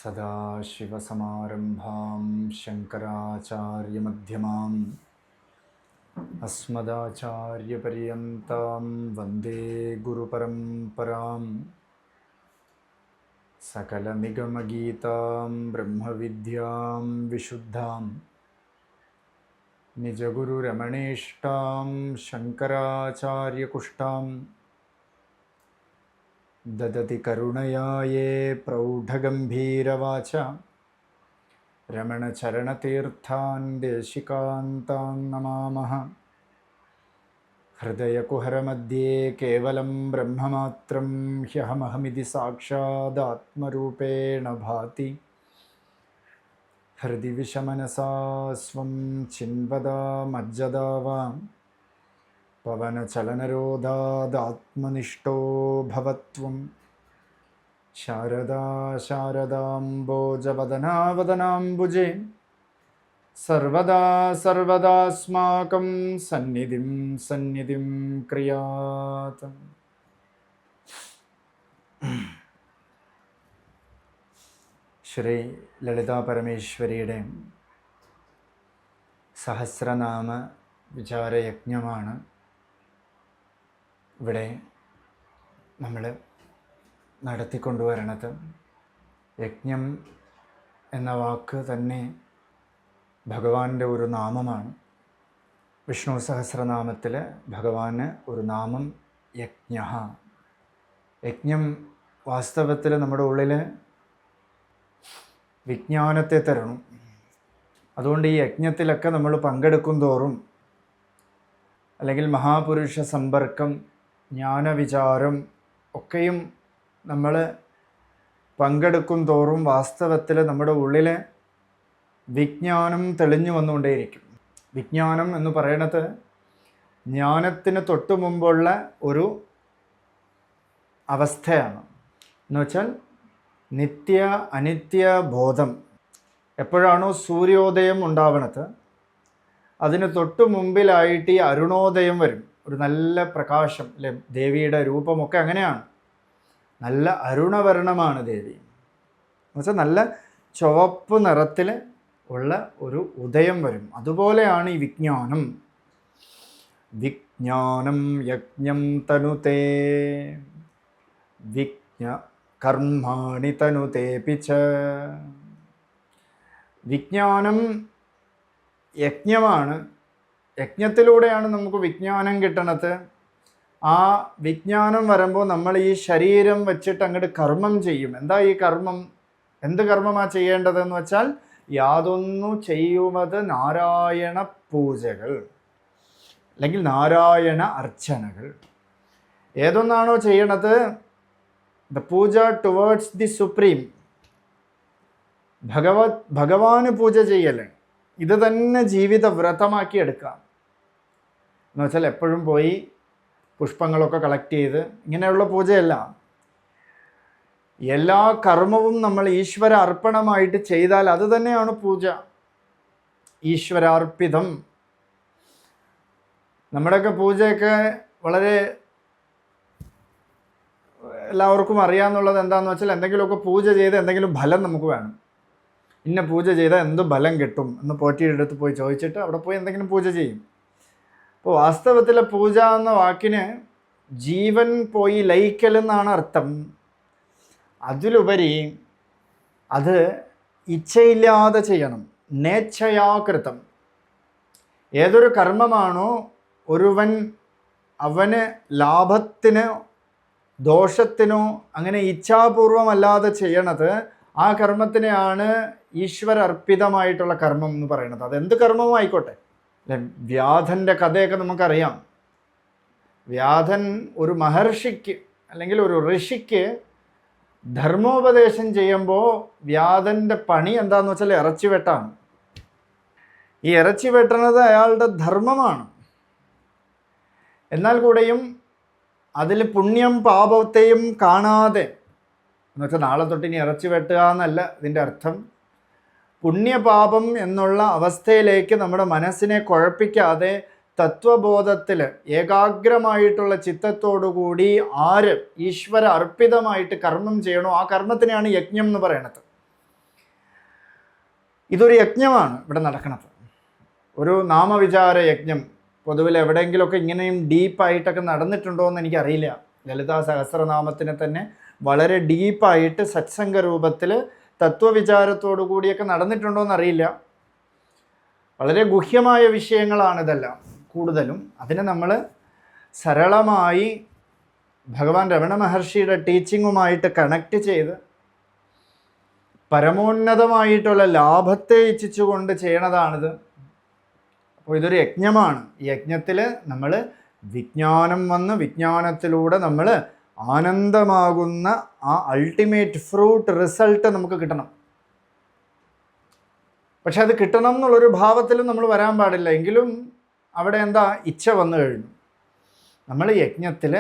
സദാശിവസമാരംഭാം ശങ്കരാചാര്യമധ്യമാം അസ്മദാചാര്യപര്യന്താം വന്ദേ ഗുരുപരമ്പരാം. സകലനിഗമഗീതാം ബ്രഹ്മവിദ്യാം വിശുദ്ധാം നിജഗുരുരമണീഷ്ടാം ശങ്കരാചാര്യകുഷ്ഠാം ദദതി കരുണയായേ പ്രൗഢഗംഭീരവാച രമണചരണതീർത്ഥാൻ ദേശികാന്താൻ നമാമഃ. ഹൃദയകുഹരമധ്യേ കേവലം ബ്രഹ്മമാത്രം ഹ്യഹമഹമിതി സാക്ഷാദാത്മരൂപേണ ഭാതി. ഹൃദി വിഷമനസാ സ്വം ചിന്വദാമജ്ജദാവാം പവനചലനരോധാദാത്മനിഷ്ഠോ ഭവത്വം. ശാരദാ ശാരദാംബോജവദനാവദനാംബുജേ സർവദാ സർവദാസ്മാകം സന്നിധിം സന്നിധിം ക്രിയാത്. ശ്രീ ലളിതാ പരമേശ്വരിയുടെ സഹസ്രനാമ വിചാരയജ്ഞമാണ് ഇവിടെ നമ്മൾ നടത്തിക്കൊണ്ടുവരണത്. യജ്ഞം എന്ന വാക്ക് തന്നെ ഭഗവാന്റെ ഒരു നാമമാണ്. വിഷ്ണു സഹസ്രനാമത്തിൽ ഭഗവാന് ഒരു നാമം യജ്ഞ. യജ്ഞം വാസ്തവത്തിൽ നമ്മുടെ ഉള്ളിൽ വിജ്ഞാനത്തെ തരണം. അതുകൊണ്ട് ഈ യജ്ഞത്തിലൊക്കെ നമ്മൾ പങ്കെടുക്കും തോറും, അല്ലെങ്കിൽ മഹാപുരുഷ സമ്പർക്കം, ജ്ഞാനവിചാരം ഒക്കെയും നമ്മൾ പങ്കെടുക്കും തോറും വാസ്തവത്തിൽ നമ്മുടെ ഉള്ളിൽ വിജ്ഞാനം തെളിഞ്ഞു വന്നുകൊണ്ടേയിരിക്കും. വിജ്ഞാനം എന്ന് പറയുന്നത് ജ്ഞാനത്തിന് തൊട്ടു മുമ്പുള്ള ഒരു അവസ്ഥയാണ്. എന്നുവെച്ചാൽ നിത്യ അനിത്യ ബോധം. എപ്പോഴാണോ സൂര്യോദയം ഉണ്ടാവണത്, അതിന് തൊട്ടു മുമ്പിലായിട്ട് ഈ അരുണോദയം വരും. ഒരു നല്ല പ്രകാശം, അല്ലെ? ദേവിയുടെ രൂപമൊക്കെ അങ്ങനെയാണ്. നല്ല അരുണവർണമാണ് ദേവി. എന്നുവെച്ചാൽ നല്ല ചുവപ്പ് നിറത്തിൽ ഉള്ള ഒരു ഉദയം വരും. അതുപോലെയാണ് ഈ വിജ്ഞാനം. വിജ്ഞാനം യജ്ഞം തനുതേ വിജ്ഞ കർമാണി തനുതേപിച്ച. വിജ്ഞാനം യജ്ഞമാണ്. യജ്ഞത്തിലൂടെയാണ് നമുക്ക് വിജ്ഞാനം കിട്ടണത്. ആ വിജ്ഞാനം വരുമ്പോൾ നമ്മൾ ഈ ശരീരം വെച്ചിട്ട് അങ്ങോട്ട് കർമ്മം ചെയ്യും. എന്താ ഈ കർമ്മം? എന്ത് കർമ്മമാണ് ചെയ്യേണ്ടതെന്ന് വെച്ചാൽ, യാതൊന്നു ചെയ്യുന്നത് നാരായണ പൂജകൾ, അല്ലെങ്കിൽ നാരായണ അർച്ചനകൾ. ഏതൊന്നാണോ ചെയ്യണത്, the puja towards the supreme, ഭഗവാന് പൂജ ചെയ്യല്, ഇത് തന്നെ ജീവിത വ്രതമാക്കി എടുക്കാം. എന്ന് വെച്ചാൽ എപ്പോഴും പോയി പുഷ്പങ്ങളൊക്കെ കളക്ട് ചെയ്ത് ഇങ്ങനെയുള്ള പൂജയല്ല. എല്ലാ കർമ്മവും നമ്മൾ ഈശ്വര അർപ്പണമായിട്ട് ചെയ്താൽ അത് തന്നെയാണ് പൂജ. ഈശ്വരാർപ്പിതം. നമ്മുടെയൊക്കെ പൂജയൊക്കെ വളരെ എല്ലാവർക്കും അറിയാമെന്നുള്ളത് എന്താണെന്ന് വെച്ചാൽ, എന്തെങ്കിലുമൊക്കെ പൂജ ചെയ്ത് എന്തെങ്കിലും ഫലം നമുക്ക് വേണം. ഇന്ന പൂജ ചെയ്താൽ എന്ത് ഫലം കിട്ടും എന്ന് പോറ്റിയുടെ അടുത്ത് പോയി ചോദിച്ചിട്ട് അവിടെ പോയി എന്തെങ്കിലും പൂജ ചെയ്യും. അപ്പോൾ വാസ്തവത്തിലെ പൂജ എന്ന വാക്കിന് ജീവൻ പോയി ലയിക്കലെന്നാണ് അർത്ഥം. അതിലുപരി അത് ഇച്ഛയില്ലാതെ ചെയ്യണം. നേച്ഛയാകൃതം. ഏതൊരു കർമ്മമാണോ അവന് ലാഭത്തിനോ ദോഷത്തിനോ അങ്ങനെ ഇച്ഛാപൂർവമല്ലാതെ ചെയ്യണത്, ആ കർമ്മത്തിനെയാണ് ഈശ്വര അർപ്പിതമായിട്ടുള്ള കർമ്മം എന്ന് പറയുന്നത്. അതെന്ത് കർമ്മവും ആയിക്കോട്ടെ. അല്ലെ? വ്യാധൻ്റെ കഥയൊക്കെ നമുക്കറിയാം. വ്യാധൻ ഒരു മഹർഷിക്ക് അല്ലെങ്കിൽ ഒരു ഋഷിക്ക് ധർമ്മോപദേശം ചെയ്യുമ്പോൾ വ്യാധൻ്റെ പണി എന്താണെന്ന് വെച്ചാൽ ഇറച്ചി വെട്ടാണ്. ഈ ഇറച്ചി വെട്ടുന്നത് അയാളുടെ ധർമ്മമാണ്. എന്നാൽ കൂടെയും അതിൽ പുണ്യം പാപത്തെയും കാണാതെ, എന്ന് വെച്ചാൽ നാളെ തൊട്ട് ഇനി ഇറച്ചി വെട്ടുക എന്നല്ല ഇതിൻ്റെ അർത്ഥം. പുണ്യപാപം എന്നുള്ള അവസ്ഥയിലേക്ക് നമ്മുടെ മനസ്സിനെ കുഴപ്പിക്കാതെ തത്വബോധത്തിൽ ഏകാഗ്രമായിട്ടുള്ള ചിത്തത്തോടുകൂടി ആര് ഈശ്വര അർപ്പിതമായിട്ട് കർമ്മം ചെയ്യണോ ആ കർമ്മത്തിനെയാണ് യജ്ഞം എന്ന് പറയണത്. ഇതൊരു യജ്ഞമാണ് ഇവിടെ നടക്കുന്നത്. ഒരു നാമവിചാര യജ്ഞം പൊതുവിൽ എവിടെയെങ്കിലുമൊക്കെ ഇങ്ങനെയും ഡീപ്പായിട്ടൊക്കെ നടന്നിട്ടുണ്ടോ എന്ന് എനിക്കറിയില്ല. ലളിതാ സഹസ്രനാമത്തിനെ തന്നെ വളരെ ഡീപ്പായിട്ട് സത്സംഗ രൂപത്തിൽ തത്വവിചാരത്തോടു കൂടിയൊക്കെ നടന്നിട്ടുണ്ടോ എന്നറിയില്ല. വളരെ ഗുഹ്യമായ വിഷയങ്ങളാണിതെല്ലാം കൂടുതലും. അതിനെ നമ്മൾ സരളമായി ഭഗവാൻ രമണ മഹർഷിയുടെ ടീച്ചിങ്ങുമായിട്ട് കണക്ട് ചെയ്ത് പരമോന്നതമായിട്ടുള്ള ലാഭത്തെ ഇച്ഛിച്ചുകൊണ്ട് ചെയ്യണതാണിത്. അപ്പോൾ ഇതൊരു യജ്ഞമാണ്. ഈ യജ്ഞത്തിൽ നമ്മൾ വിജ്ഞാനം വന്ന് വിജ്ഞാനത്തിലൂടെ നമ്മൾ ആനന്ദമാകുന്ന ആ അൾട്ടിമേറ്റ് ഫ്രൂട്ട് റിസൾട്ട് നമുക്ക് കിട്ടണം. പക്ഷെ അത് കിട്ടണം എന്നുള്ളൊരു ഭാവത്തിലും നമ്മൾ വരാൻ പാടില്ല. എങ്കിലും അവിടെ എന്താ ഇച്ഛ വന്നു കഴിഞ്ഞു. നമ്മൾ യജ്ഞത്തിൽ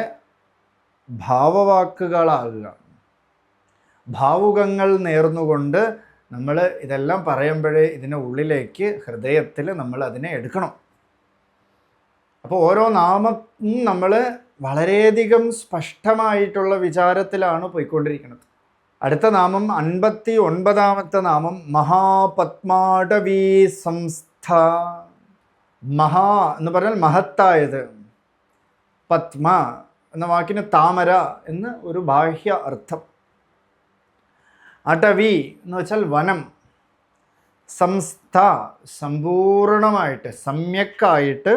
ഭാവവാക്കുകളാകുക, ഭാവുകങ്ങൾ നേർന്നുകൊണ്ട് നമ്മൾ ഇതെല്ലാം പറയുമ്പോഴേ ഇതിനെ ഉള്ളിലേക്ക് ഹൃദയത്തിൽ നമ്മൾ അതിനെ എടുക്കണം. അപ്പോൾ ഓരോ നാമം നമ്മൾ വളരെയധികം സ്പഷ്ടമായിട്ടുള്ള വിചാരത്തിലാണ് പോയിക്കൊണ്ടിരിക്കുന്നത്. അടുത്ത നാമം 59ാമത്തെ നാമം മഹാപത്മാടവീ സംസ്ഥ. മഹാ എന്ന് പറഞ്ഞാൽ മഹത്തായത്, പത്മ എന്ന വാക്കിന് താമര എന്ന് ഒരു ബാഹ്യ അർത്ഥം. അടവി എന്ന് വെച്ചാൽ വനം. സംസ്ഥ സമ്പൂർണമായിട്ട് സമ്യക്കായിട്ട്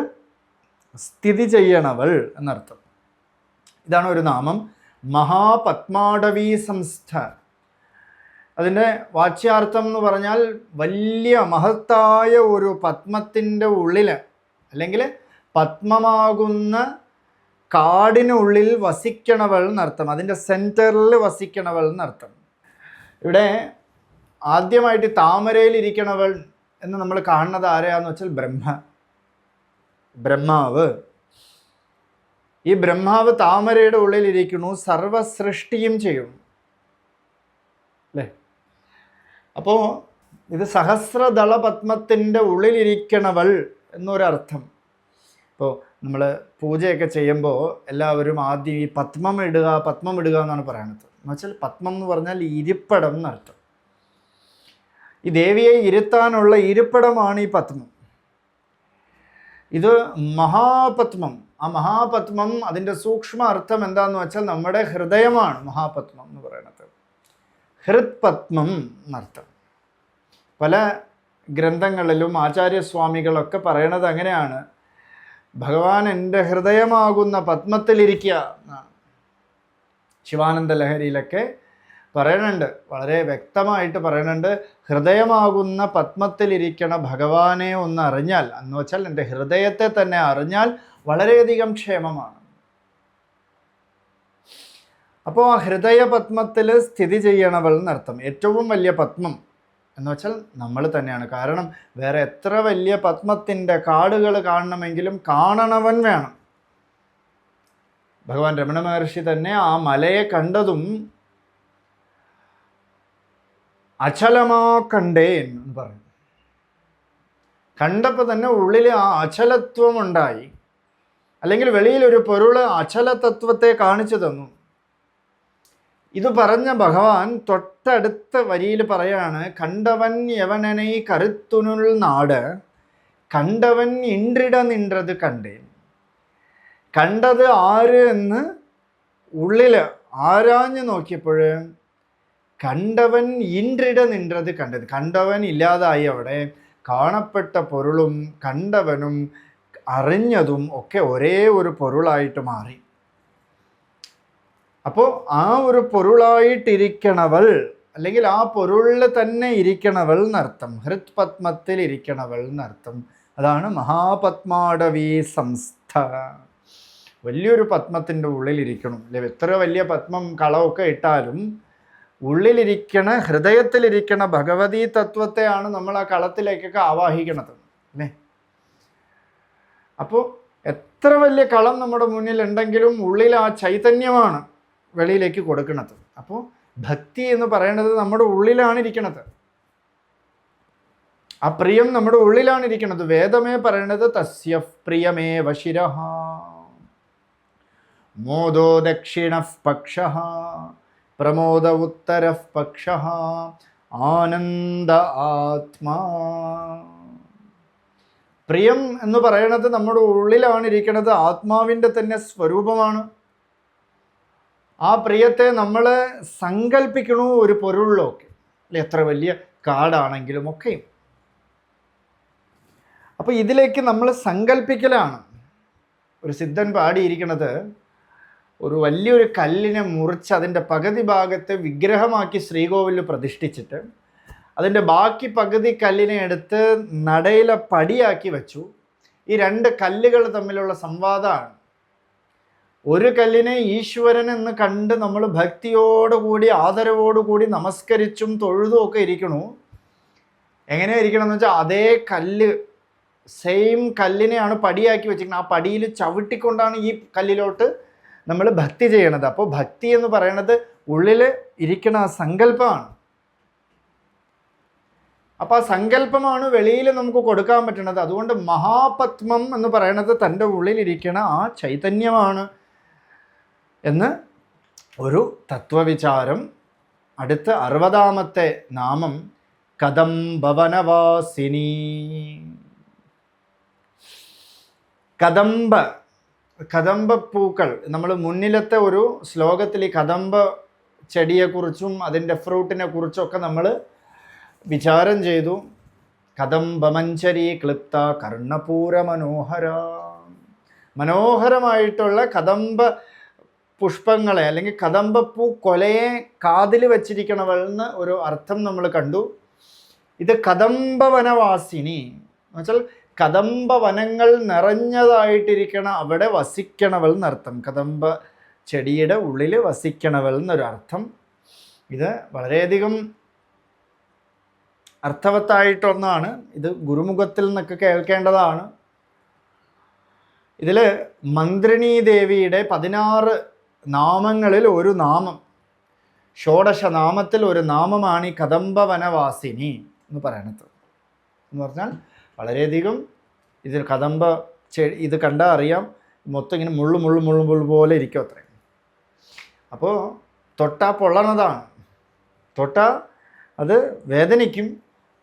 സ്ഥിതി ചെയ്യണവൾ എന്നർത്ഥം. ഇതാണ് ഒരു നാമം, മഹാപത്മാടവീ സംസ്ഥ. അതിൻ്റെ വാച്യാർത്ഥം എന്ന് പറഞ്ഞാൽ വലിയ മഹത്തായ ഒരു പത്മത്തിൻ്റെ ഉള്ളിൽ, അല്ലെങ്കിൽ പത്മമാകുന്ന കാടിനുള്ളിൽ വസിക്കണവൾ എന്നർത്ഥം. അതിൻ്റെ സെൻറ്ററിൽ വസിക്കണവൾ എന്നർത്ഥം. ഇവിടെ ആദ്യമായിട്ട് താമരയിലിരിക്കണവൾ എന്ന് നമ്മൾ കാണുന്നത് ആരെയാന്ന് വെച്ചാൽ ബ്രഹ്മാവ്. ഈ ബ്രഹ്മാവ് താമരയുടെ ഉള്ളിലിരിക്കുന്നു, സർവസൃഷ്ടിയും ചെയ്യുന്നു അല്ലേ. അപ്പോൾ ഇത് സഹസ്രദള പത്മത്തിൻ്റെ ഉള്ളിലിരിക്കണവൾ എന്നൊരർത്ഥം. ഇപ്പോൾ നമ്മൾ പൂജയൊക്കെ ചെയ്യുമ്പോൾ എല്ലാവരും ആദ്യം ഈ പത്മം ഇടുക എന്നാണ് പറയുന്നത്. എന്നുവെച്ചാൽ പത്മം എന്ന് പറഞ്ഞാൽ ഇരിപ്പിടം എന്നർത്ഥം. ഈ ദേവിയെ ഇരുത്താനുള്ള ഇരിപ്പിടമാണ് ഈ പത്മം. ഇത് മഹാപത്മം. ആ മഹാപത്മം അതിൻ്റെ സൂക്ഷ്മ അർത്ഥം എന്താണെന്ന് വെച്ചാൽ നമ്മുടെ ഹൃദയമാണ് മഹാപത്മം എന്ന് പറയുന്നത്. ഹൃത്പത്മം എന്നർത്ഥം. പല ഗ്രന്ഥങ്ങളിലും ആചാര്യസ്വാമികളൊക്കെ പറയണത് അങ്ങനെയാണ്, ഭഗവാൻ എൻ്റെ ഹൃദയമാകുന്ന പത്മത്തിലിരിക്കുക എന്നാണ്. ശിവാനന്ദ ലഹരിയിലൊക്കെ പറയുന്നുണ്ട്, വളരെ വ്യക്തമായിട്ട് പറയുന്നുണ്ട്, ഹൃദയമാകുന്ന പത്മത്തിലിരിക്കണ ഭഗവാനെ ഒന്ന് അറിഞ്ഞാൽ, എന്ന് വെച്ചാൽ എൻ്റെ ഹൃദയത്തെ തന്നെ അറിഞ്ഞാൽ വളരെയധികം ക്ഷേമമാണ്. അപ്പോൾ ആ ഹൃദയപത്മത്തിൽ സ്ഥിതി ചെയ്യണവൾ എന്നർത്ഥം. ഏറ്റവും വലിയ പത്മം എന്ന് വെച്ചാൽ നമ്മൾ തന്നെയാണ്. കാരണം വേറെ എത്ര വലിയ പത്മത്തിൻ്റെ കാടുകൾ കാണണമെങ്കിലും കാണണവൻ വേണം. ഭഗവാൻ രമണ മഹർഷി തന്നെ ആ മലയെ കണ്ടതും അചലമാ കണ്ടേൻ എന്ന് പറയും. കണ്ടപ്പോൾ തന്നെ ഉള്ളിൽ ആ അചലത്വം ഉണ്ടായി, അല്ലെങ്കിൽ വെളിയിലൊരു പൊരുള് അചലതത്വത്തെ കാണിച്ചു തന്നു. ഇത് പറഞ്ഞ ഭഗവാൻ തൊട്ടടുത്ത വരിയിൽ പറയാണ്, കണ്ടവൻ യവനനെ കരുത്തുനുൾ നാട് കണ്ടവൻ ഇൻറിട നിன்றது കണ്ടേൻ. കണ്ടത് ആര് എന്ന് ഉള്ളിൽ ആരാഞ്ഞു നോക്കിയപ്പോൾ കണ്ടവൻ ഇൻറിട നിன்றது കണ്ടത്. കണ്ടവൻ ഇല്ലാതായി. അവിടെ കാണപ്പെട്ട പൊരുളും കണ്ടവനും അറിഞ്ഞതും ഒക്കെ ഒരേ ഒരു പൊരുളായിട്ട് മാറി. അപ്പോൾ ആ ഒരു പൊരുളായിട്ടിരിക്കണവൾ, അല്ലെങ്കിൽ ആ പൊരുളിൽ തന്നെ ഇരിക്കണവൾ എന്നർത്ഥം. ഹൃത്പത്മത്തിൽ ഇരിക്കണവൾ എന്നർത്ഥം. അതാണ് മഹാപത്മാടവീ സംസ്ഥ. വലിയൊരു പത്മത്തിൻ്റെ ഉള്ളിലിരിക്കണം അല്ലെ. എത്ര വലിയ പത്മം കളമൊക്കെ ഇട്ടാലും ഉള്ളിലിരിക്കണ, ഹൃദയത്തിലിരിക്കണ ഭഗവതീ തത്വത്തെയാണ് നമ്മൾ ആ കളത്തിലേക്കൊക്കെ ആവാഹിക്കണത് അല്ലേ. അപ്പോൾ എത്ര വലിയ കളം നമ്മുടെ മുന്നിൽ ഉണ്ടെങ്കിലും ഉള്ളിൽ ആ ചൈതന്യമാണ് വെളിയിലേക്ക് കൊടുക്കുന്നത്. അപ്പോൾ ഭക്തി എന്ന് പറയുന്നത് നമ്മുടെ ഉള്ളിലാണ് ഇരിക്കുന്നത്. ആ പ്രിയം നമ്മുടെ ഉള്ളിലാണ് ഇരിക്കുന്നത്. വേദമേ പറയണത് തസ്യ പ്രിയമേവ ശിരഃ മോദോ ദക്ഷിണഃ പക്ഷഃ പ്രമോദ ഉത്തരഃ പക്ഷഃ ആനന്ദ ആത്മാ. പ്രിയം എന്ന് പറയണത് നമ്മുടെ ഉള്ളിലാണ് ഇരിക്കുന്നത്, ആത്മാവിൻ്റെ തന്നെ സ്വരൂപമാണ്. ആ പ്രിയത്തെ നമ്മൾ സങ്കല്പിക്കണു ഒരു പൊരുളിലൊക്കെ, അല്ലെ, എത്ര വലിയ കാടാണെങ്കിലും ഒക്കെ. അപ്പോൾ ഇതിലേക്ക് നമ്മൾ സങ്കല്പിക്കലാണ്. ഒരു സിദ്ധൻ പാടിയിരിക്കുന്നത്, ഒരു വലിയൊരു കല്ലിനെ മുറിച്ച് അതിൻ്റെ പകുതി ഭാഗത്ത് വിഗ്രഹമാക്കി ശ്രീകോവിലിൽ പ്രതിഷ്ഠിച്ചിട്ട് അതിൻ്റെ ബാക്കി പകുതി കല്ലിനെ എടുത്ത് നടയിലെ പടിയാക്കി വെച്ചു. ഈ രണ്ട് കല്ലുകൾ തമ്മിലുള്ള സംവാദമാണ്. ഒരു കല്ലിനെ ഈശ്വരൻ എന്ന് കണ്ട് നമ്മൾ ഭക്തിയോടുകൂടി ആദരവോടുകൂടി നമസ്കരിച്ചും തൊഴുതും ഒക്കെ ഇരിക്കണു. എങ്ങനെ ഇരിക്കണം എന്ന് വെച്ചാൽ, അതേ കല്ല്, സെയിം കല്ലിനെയാണ് പടിയാക്കി വെച്ചിരിക്കുന്നത്. ആ പടിയിൽ ചവിട്ടിക്കൊണ്ടാണ് ഈ കല്ലിലോട്ട് നമ്മൾ ഭക്തി ചെയ്യണത്. അപ്പോൾ ഭക്തി എന്ന് പറയണത് ഉള്ളിൽ ഇരിക്കണ ആ സങ്കല്പമാണ്. അപ്പോൾ ആ സങ്കല്പമാണ് വെളിയിൽ നമുക്ക് കൊടുക്കാൻ പറ്റണത്. അതുകൊണ്ട് മഹാപത്മം എന്ന് പറയണത് തൻ്റെ ഉള്ളിലിരിക്കണ ആ ചൈതന്യമാണ് എന്ന് ഒരു തത്വവിചാരം. അടുത്ത 60ാമത്തെ നാമം കദംബവനവാസിനി. കദംബപ്പൂക്കൾ, നമ്മൾ മുന്നിലത്തെ ഒരു ശ്ലോകത്തിൽ ഈ കദംബ ചെടിയെക്കുറിച്ചും അതിൻ്റെ ഫ്രൂട്ടിനെ കുറിച്ചൊക്കെ നമ്മൾ വിചാരം ചെയ്തു. കദംബമഞ്ചരി ക്ലിപ്ത കർണപൂര മനോഹര. മനോഹരമായിട്ടുള്ള കദംബ പുഷ്പങ്ങളെ അല്ലെങ്കിൽ കദംബപ്പൂ കൊലയെ കാതിൽ വച്ചിരിക്കണവെന്ന് ഒരു അർത്ഥം നമ്മൾ കണ്ടു. ഇത് കദംബവനവാസിനി എന്ന് വെച്ചാൽ കദംബ വനങ്ങൾ നിറഞ്ഞതായിട്ടിരിക്കണ അവിടെ വസിക്കണവൾ എന്നർത്ഥം. കദംബ ചെടിയുടെ ഉള്ളിൽ വസിക്കണവൾ എന്നൊരർത്ഥം. ഇത് വളരെയധികം അർത്ഥവത്തായിട്ടൊന്നാണ്. ഇത് ഗുരുമുഖത്തിൽ നിന്നൊക്കെ കേൾക്കേണ്ടതാണ്. ഇതിൽ മന്ത്രിണീ ദേവിയുടെ 16 നാമങ്ങളിൽ ഒരു നാമം, ഷോഡശ നാമത്തിൽ ഒരു നാമമാണ് ഈ കദംബവനവാസിനി എന്ന് പറയണത്. എന്ന് പറഞ്ഞാൽ വളരെയധികം ഇതിൽ കദംബ ചെടി ഇത് കണ്ടാൽ അറിയാം, മൊത്തം ഇങ്ങനെ മുള്ളു പോലെ ഇരിക്കും അത്രയും. അപ്പോൾ തൊട്ടാ പൊള്ളണതാണ്, തൊട്ടാ അത് വേദനിക്കും.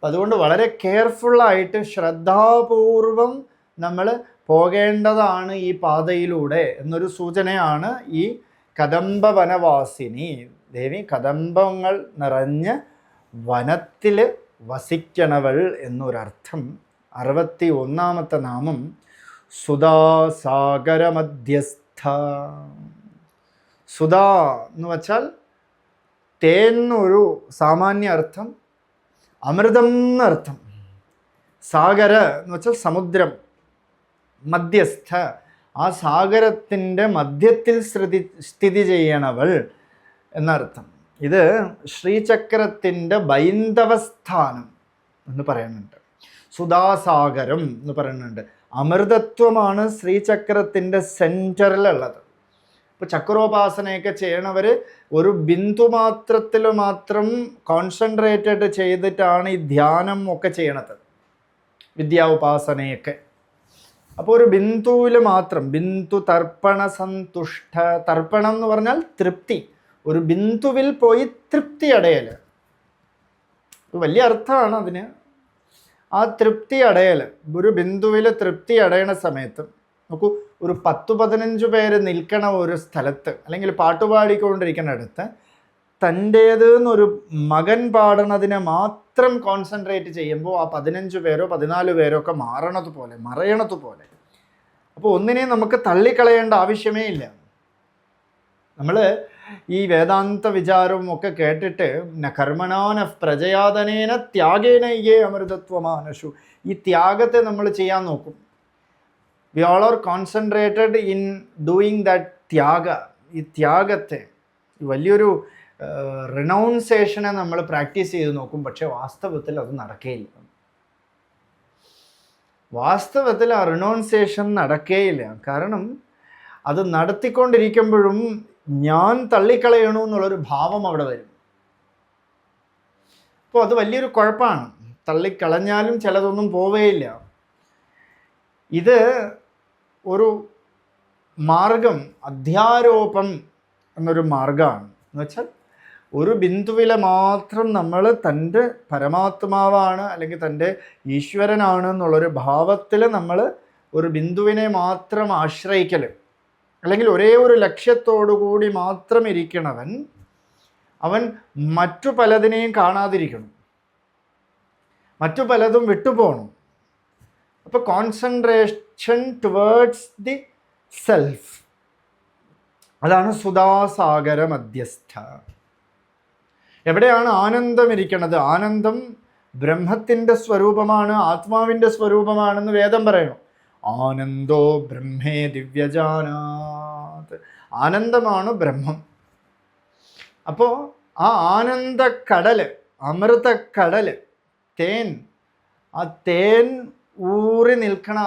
അതുകൊണ്ട് വളരെ കെയർഫുള്ളായിട്ട് ശ്രദ്ധാപൂർവം നമ്മൾ പോകേണ്ടതാണ് ഈ പാതയിലൂടെ എന്നൊരു സൂചനയാണ് ഈ കദംബവനവാസിനി ദേവി. കദംബങ്ങൾ നിറഞ്ഞ വനത്തിൽ വസിക്കണവൾ എന്നൊരർത്ഥം. 61ാമത്തെ നാമം സുധാസാഗരമധ്യസ്ഥ. സുധാ എന്ന് വച്ചാൽ തേൻ ഒരു സാമാന്യ അർത്ഥം, അമൃതം എന്നർത്ഥം. സാഗര എന്ന് വെച്ചാൽ സമുദ്രം, മധ്യസ്ഥ, ആ സാഗരത്തിൻ്റെ മധ്യത്തിൽ സ്ഥിതി ചെയ്യണവൾ എന്നർത്ഥം. ഇത് ശ്രീചക്രത്തിൻ്റെ ബൈന്ദവസ്ഥാനം എന്ന് പറയുന്നുണ്ട്. സുധാസാഗരം എന്ന് പറയുന്നുണ്ട്. അമൃതത്വമാണ് ശ്രീചക്രത്തിൻ്റെ സെൻറ്ററിലുള്ളത്. ഇപ്പോൾ ചക്രോപാസനയൊക്കെ ചെയ്യണവർ ഒരു ബിന്ദു മാത്രത്തിൽ മാത്രം കോൺസെൻട്രേറ്റഡ് ചെയ്തിട്ടാണ് ഈ ധ്യാനം ഒക്കെ ചെയ്യണത്, വിദ്യാ ഉപാസനയൊക്കെ. അപ്പോൾ ഒരു ബിന്ദുവിൽ മാത്രം, ബിന്ദു തർപ്പണ സന്തുഷ്ട. തർപ്പണം എന്ന് പറഞ്ഞാൽ തൃപ്തി, ഒരു ബിന്ദുവിൽ പോയി തൃപ്തി അടയൽ, വലിയ അർത്ഥമാണ് അതിന്. ആ തൃപ്തി അടയൽ, ഒരു ബിന്ദുവിൽ തൃപ്തി അടയണ സമയത്ത് നോക്കൂ, ഒരു 10-15 പേര് നിൽക്കണ ഒരു സ്ഥലത്ത് അല്ലെങ്കിൽ പാട്ടുപാടിക്കൊണ്ടിരിക്കുന്നിടത്ത് തൻ്റേത് എന്നൊരു മകൻ പാടണതിനെ മാത്രം കോൺസെൻട്രേറ്റ് ചെയ്യുമ്പോൾ ആ 15 പേരോ 14 പേരോ ഒക്കെ മറയണതുപോലെ. അപ്പോൾ ഒന്നിനെയും നമുക്ക് തള്ളിക്കളയേണ്ട ആവശ്യമേ ഇല്ല. നമ്മൾ ഈ വേദാന്ത വിചാരവും ഒക്കെ കേട്ടിട്ട് കർമ്മണാന പ്രജയാതനേന ത്യാഗേനയ്യേ അമൃതത്വമാനശു, ഈ ത്യാഗത്തെ നമ്മൾ ചെയ്യാൻ നോക്കും. We all are concentrated in doing that tyaga. ഈ ത്യാഗത്തെ, വലിയൊരു റിനൗൺസേഷനെ നമ്മൾ പ്രാക്ടീസ് ചെയ്ത് നോക്കും. പക്ഷെ വാസ്തവത്തിൽ അത് നടക്കേയില്ല. വാസ്തവത്തിൽ ആ റിനൗൺസേഷൻ നടക്കേയില്ല. കാരണം അത് നടത്തിക്കൊണ്ടിരിക്കുമ്പോഴും ഞാൻ തള്ളിക്കളയണു എന്നുള്ളൊരു ഭാവം അവിടെ വരും. അപ്പോൾ അത് വലിയൊരു കുഴപ്പമാണ്. തള്ളിക്കളഞ്ഞാലും ചിലതൊന്നും പോവേയില്ല. ഇത് ഒരു മാർഗം, അധ്യാരോപം എന്നൊരു മാർഗമാണ്. എന്ന് വെച്ചാൽ ഒരു ബിന്ദുവിലെ മാത്രം നമ്മൾ തൻ്റെ പരമാത്മാവാണ് അല്ലെങ്കിൽ തൻ്റെ ഈശ്വരനാണ് എന്നുള്ളൊരു ഭാവത്തിൽ നമ്മൾ ഒരു ബിന്ദുവിനെ മാത്രം ആശ്രയിക്കൽ, അല്ലെങ്കിൽ ഒരേ ഒരു ലക്ഷ്യത്തോടു കൂടി മാത്രം ഇരിക്കണവൻ അവൻ മറ്റു പലതിനെയും കാണാതിരിക്കണം, മറ്റു പലതും വിട്ടുപോകണം. അപ്പോൾ കോൺസെൻട്രേഷൻ ടുവേർഡ്സ് ദി സെൽഫ്, അതാണ് സുധാസാഗര മധ്യസ്ഥ. എവിടെയാണ് ആനന്ദം ഇരിക്കണത്? ആനന്ദം ബ്രഹ്മത്തിൻ്റെ സ്വരൂപമാണ്, ആത്മാവിൻ്റെ സ്വരൂപമാണെന്ന് വേദം പറയണം. ആനന്ദോ ബ്രഹ്മേ ദിവ്യജാനാത്, ആനന്ദമാണ് ബ്രഹ്മം. അപ്പോൾ ആ ആനന്ദക്കടൽ, അമൃതക്കടൽ, തേൻ, ആ തേൻ ഊറി നിൽക്കണ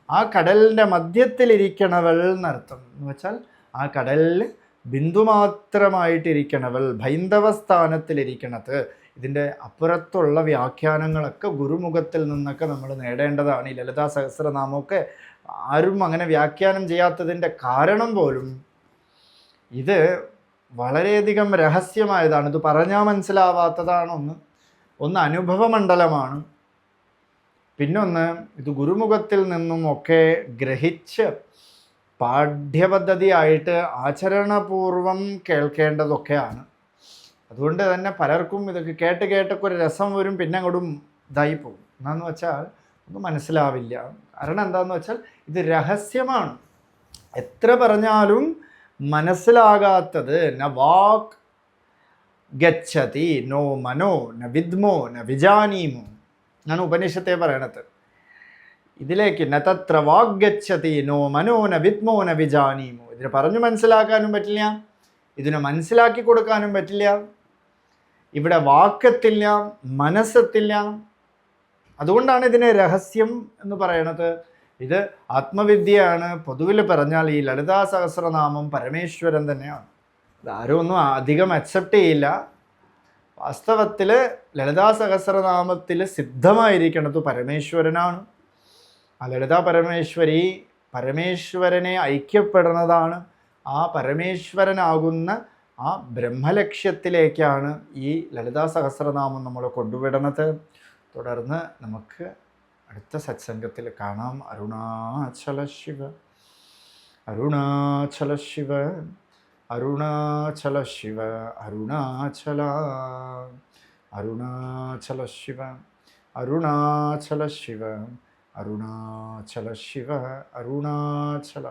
ആ കടലിൻ്റെ മധ്യത്തിലിരിക്കണവൾ എന്നർത്ഥം. എന്ന് വെച്ചാൽ ആ കടലിൽ ബിന്ദുമാത്രമായിട്ടിരിക്കണവൾ, ഭൈന്ദവ സ്ഥാനത്തിലിരിക്കണത്. ഇതിൻ്റെ അപ്പുറത്തുള്ള വ്യാഖ്യാനങ്ങളൊക്കെ ഗുരുമുഖത്തിൽ നിന്നൊക്കെ നമ്മൾ നേടേണ്ടതാണ്. ഈ ലളിതാ സഹസ്രനാമമൊക്കെ ആരും അങ്ങനെ വ്യാഖ്യാനം ചെയ്യാത്തതിൻ്റെ കാരണം പോലും ഇത് വളരെയധികം രഹസ്യമായതാണ്. ഇത് പറഞ്ഞാൽ മനസ്സിലാവാത്തതാണ്. ഒന്ന് അനുഭവമണ്ഡലമാണ്, പിന്നൊന്ന് ഇത് ഗുരുമുഖത്തിൽ നിന്നും ഒക്കെ ഗ്രഹിച്ച് പാഠ്യപദ്ധതിയായിട്ട് ആചരണപൂർവം കേൾക്കേണ്ടതൊക്കെയാണ്. അതുകൊണ്ട് തന്നെ പലർക്കും ഇതൊക്കെ കേട്ടൊക്കെ ഒരു രസം വരും, പിന്നെ അങ്ങോട്ടും ഇതായി പോകും. എന്നാന്ന് വെച്ചാൽ ഒന്നും മനസ്സിലാവില്ല. കാരണം എന്താണെന്ന് വെച്ചാൽ ഇത് രഹസ്യമാണ്. എത്ര പറഞ്ഞാലും മനസ്സിലാകാത്തത് ന വാക് ഗച്ഛതി നോ മനോ ന വിദ്മോ ന വിജാനീമോ എന്നാണ് ഉപനിഷത്തെ പറയണത്. ഇതിലേക്ക് ന തത്ര വാക് ഗച്ഛതി നോ മനോ ന വിദ്മോ ന വിജാനീമോ. ഇതിനെ പറഞ്ഞു മനസ്സിലാക്കാനും പറ്റില്ല, ഇതിനെ മനസ്സിലാക്കി കൊടുക്കാനും പറ്റില്ല. ഇവിടെ വാക്കെത്തില്ല, മനസ്സെത്തില്ല. അതുകൊണ്ടാണ് ഇതിനെ രഹസ്യം എന്ന് പറയണത്. ഇത് ആത്മവിദ്യയാണ്. പൊതുവിൽ പറഞ്ഞാൽ ഈ ലളിതാ സഹസ്രനാമം പരമേശ്വരൻ തന്നെയാണ്. ഇതാരും ഒന്നും അധികം അക്സെപ്റ്റ് ചെയ്യില്ല. വാസ്തവത്തിൽ ലളിതാ സഹസ്രനാമത്തിൽ സിദ്ധമായിരിക്കുന്നത് പരമേശ്വരനാണ്. ആ ലളിതാ പരമേശ്വരനെ ഐക്യപ്പെടുന്നതാണ്. ആ പരമേശ്വരനാകുന്ന ആ ബ്രഹ്മലക്ഷ്യത്തിലേക്കാണ് ഈ ലളിതാ സഹസ്രനാമം നമ്മൾ കൊണ്ടുവിടുന്നത്. തുടർന്ന് നമുക്ക് അടുത്ത സത്സംഗത്തിൽ കാണാം. അരുണാചല ശിവ, അരുണാചല ശിവ, അരുണാചല ശിവ, അരുണാചല, അരുണാചല ശിവ, അരുണാചല ശിവ, അരുണാചല ശിവ, അരുണാചല.